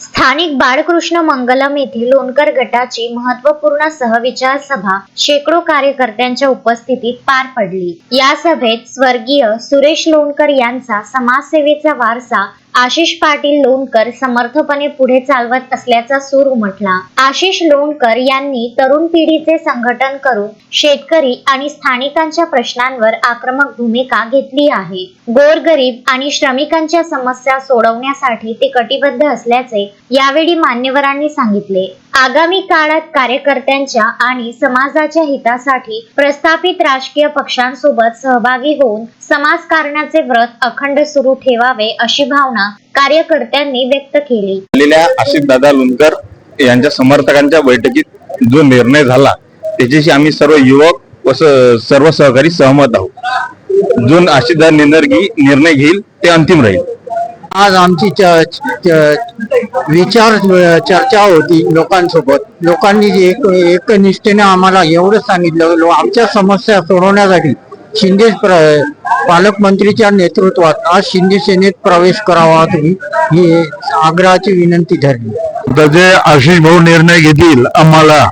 स्थानिक बाळकृष्ण मंगलम येथे लोणकर गटाची महत्त्वपूर्ण सहविचार सभा शेकडो कार्यकर्त्यांच्या उपस्थितीत पार पडली। या सभेत स्वर्गीय सुरेश लोणकर यांचा समाजसेवेचा वारसा आशिष पाटील लोणकर समर्थपणे पुढे चालवत असल्याचा सूर उमटला। आशिष लोणकर यांनी तरुण पिढीचे संघटन करून शेतकरी आणि स्थानिकांच्या प्रश्नांवर आक्रमक भूमिका घेतली आहे। गोरगरीब आणि श्रमिकांच्या समस्या सोडवण्यासाठी ते कटिबद्ध असल्याचे यावेळी मान्यवरांनी सांगितले। आगामी काळात कार्यकर्त्यांच्या आणि समाजाच्या हितासाठी प्रस्थापित राजकीय पक्षांसोबत सहभागी होऊन समाजकारणाचे व्रत अखंड सुरू ठेवावे अशी भावना कार्यकर्त्यांनी व्यक्त केली। आशिष दादा लोणकर यांच्या समर्थकांच्या बैठकीत जो निर्णय झाला त्याच्याशी आम्ही सर्व युवक व सर्व सहकारी सहमत आहोत। जो आशिष दादा निर्णय घेईल ते अंतिम राहील। आज आमची चर्चा होती लोकांसोबत। लोकांनी एकनिष्ठेने आम्हाला एवढं सांगितलं, आमच्या समस्या सोडवण्यासाठी शिंदे पालकमंत्रीच्या नेतृत्वात आज शिंदे सेनेत प्रवेश करावा तुम्ही, ही आग्रहाची विनंती ठरली। जे आशिष भाऊ निर्णय घेतील, आम्हाला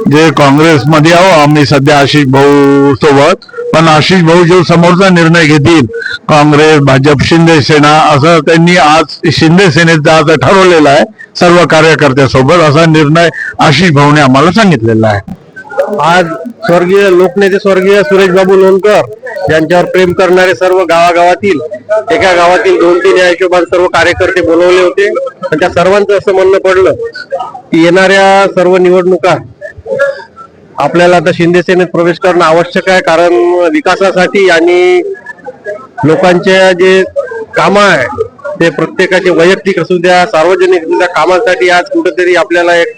जे काँग्रेसमध्ये आहो आम्ही सध्या आशिष भाऊ सोबत, पण आशिष भाऊ जो समोरचा निर्णय घेतील काँग्रेस भाजप शिंदे सेना असं त्यांनी आज शिंदे सेनेत जायचं ठरवलेलं आहे सर्व कार्यकर्त्यासोबत। असा निर्णय आशिष भाऊने आम्हाला सांगितलेला आहे। आज स्वर्गीय लोकनेते स्वर्गीय सुरेश बाबू लोणकर यांच्यावर प्रेम करणारे सर्व गावागावातील एका गावातील 2-3 या हिशोबाने सर्व कार्यकर्ते बोलवले होते। त्या सर्वांचं असं म्हणणं पडलं की येणाऱ्या सर्व निवडणुका आपल्याला आता शिंदे सेनेत प्रवेश करणं आवश्यक आहे, कारण विकासासाठी आणि लोकांच्या जे कामं आहे ते प्रत्येकाचे वैयक्तिक असू द्या सार्वजनिक असू द्या कामांसाठी आज कुठेतरी आपल्याला एक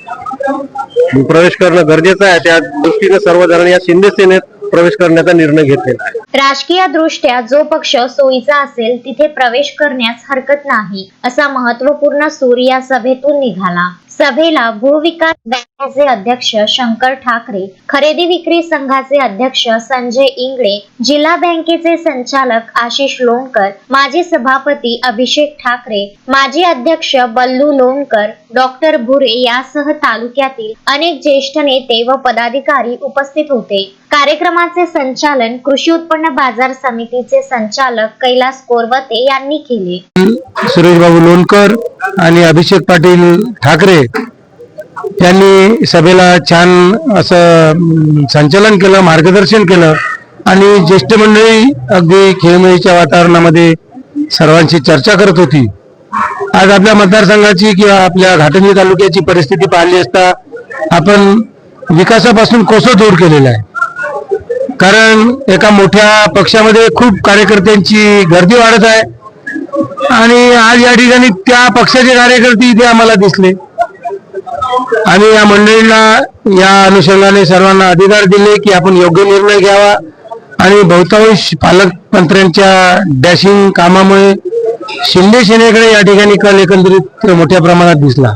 प्रवेश करणं गरजेचं आहे। त्या दृष्टीने सर्वजण या शिंदे सेनेत प्रवेश करण्याचा निर्णय घेतलेला आहे। राजकीय दृष्ट्या जो पक्ष सोयीचा असेल तिथे प्रवेश करण्यास हरकत नाही असा महत्त्वपूर्ण सूर या सभेतून निघाला। सभेला भूविकास बँकेचे अध्यक्ष शंकर ठाकरे, खरेदी विक्री संघाचे अध्यक्ष संजय इंगळे, जिल्हा बँकेचे संचालक आशिष लोणकर, माजी सभापती अभिषेक ठाकरे, माजी अध्यक्ष बल्लू लोणकर, डॉक्टर भुरे यासह तालुक्यातील अनेक ज्येष्ठ नेते व पदाधिकारी उपस्थित होते। कार्यक्रमाचे संचालन कृषी उत्पन्न बाजार समितीचे संचालक कैलास कोरवते यांनी केले। सुरेश बाबू लोणकर आणि अभिषेक पाटील ठाकरे यांनी सभेला छान असं संचालन केलं, मार्गदर्शन केलं आणि ज्येष्ठ मंडळी अगदी खेळमेळीच्या वातावरणामध्ये सर्वांची चर्चा करत होती। आज आपल्या मतदारसंघाची किंवा आपल्या घाटंजी तालुक्याची परिस्थिती पाहिली असता आपण विकासापासून कोसो दूर केलेला आहे, कारण एका मोठ्या पक्षामध्ये खूप कार्यकर्त्यांची गर्दी वाढत आहे आणि आज या ठिकाणी त्या पक्षाचे कार्यकर्ते इथे आम्हाला दिसले आणि या मंडळींना या अनुषंगाने सर्वांना अधिकार दिले की आपण योग्य निर्णय घ्यावा आणि बहुतांश पालकमंत्र्यांच्या डॅशिंग कामामुळे शिंदे सेनेकडे या ठिकाणी कल एकंदरीत मोठ्या प्रमाणात दिसला।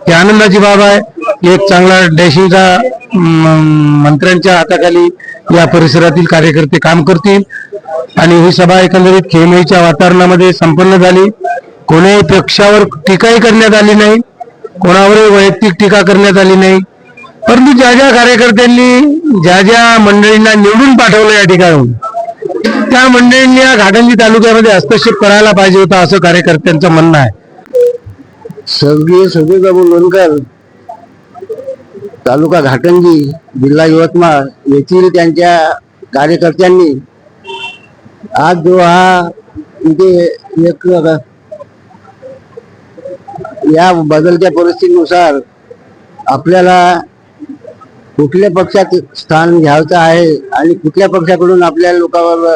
ही आनंदाची बाब आहे की एक चांगला डॅशिंगचा मंत्र्यांच्या हाताखाली या परिसरातील कार्यकर्ते काम करतील आणि ही सभा एकंदरीत खेळमेळीच्या वातावरणामध्ये संपन्न झाली। कोणाही पक्षावर टीकाही करण्यात आली नाही, कोणावरही वैयक्तिक टीका करण्यात आली नाही, परंतु ज्या ज्या कार्यकर्त्यांनी ज्या ज्या मंडळींना निवडून पाठवलं या ठिकाणून त्या मंडळींनी या घाटंजी तालुक्यामध्ये हस्तक्षेप करायला पाहिजे होता असं कार्यकर्त्यांचं म्हणणं आहे। स्वर्गीय सुरेश बाबू लोणकर तालुका घाटंजी जिल्हा यवतमाळ येथील त्यांच्या कार्यकर्त्यांनी आज जो हा इथे एक या बदलत्या परिस्थितीनुसार आपल्याला कुठल्या पक्षात स्थान घ्यायचं आहे आणि कुठल्या पक्षाकडून आपल्या लोकांवर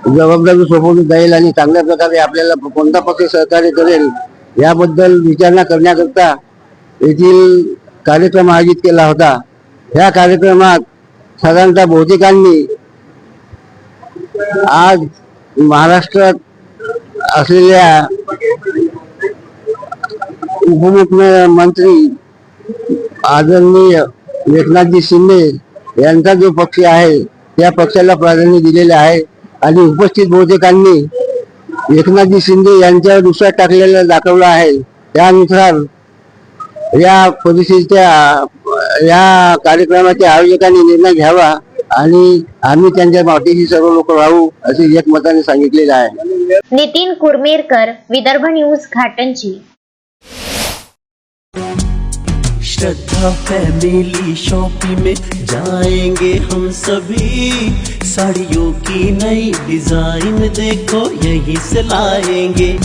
जबाबदारी सोपवली जाईल आणि चांगल्या प्रकारे आपल्याला कोणता पक्ष सहकार्य करेल याबद्दल विचारणा करण्याकरता येथील कार्यक्रम आयोजित केला होता। या कार्यक्रमात साधारणतः बहुतेकांनी आज महाराष्ट्रात असलेल्या उपमुख्यमंत्री आदरणीय एकनाथजी शिंदे यांचा जो पक्ष आहे त्या पक्षाला प्राधान्य दिलेले आहे आणि उपस्थित बहुतेकांनी एकनाथजी शिंदे यांच्यावर दुसरा टाकलेला दाखवला आहे त्यानुसार या परिस्थितीच्या या कार्यक्रमाच्या आयोजकांनी निर्णय घ्यावा आणि आम्ही त्यांच्या पाठीशी सर्व लोक राहू असे एकमताने सांगितलेले आहे. नितीन कुरमेरकर, विदर्भ न्यूज, घाटंजी. श्रद्धा फैमिली शॉपिंग में जाएंगे हम सभी, साड़ियों की नई डिजाइन देखो यहीं से लाएंगे.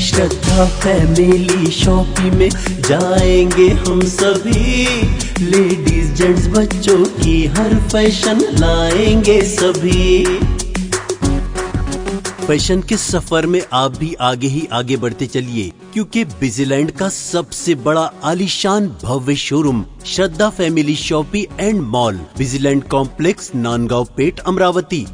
श्रद्धा फैमिली शॉपिंग में जाएंगे हम सभी, लेडीज जेंट्स बच्चों की हर फैशन लाएंगे सभी. फैशन के सफर में आप भी आगे ही आगे बढ़ते चलिए, क्योंकि बिजीलैंड का सबसे बड़ा आलीशान भव्य showroom Shraddha family shopping and mall, Busy Land complex, Nandgaon Peth, Amravati.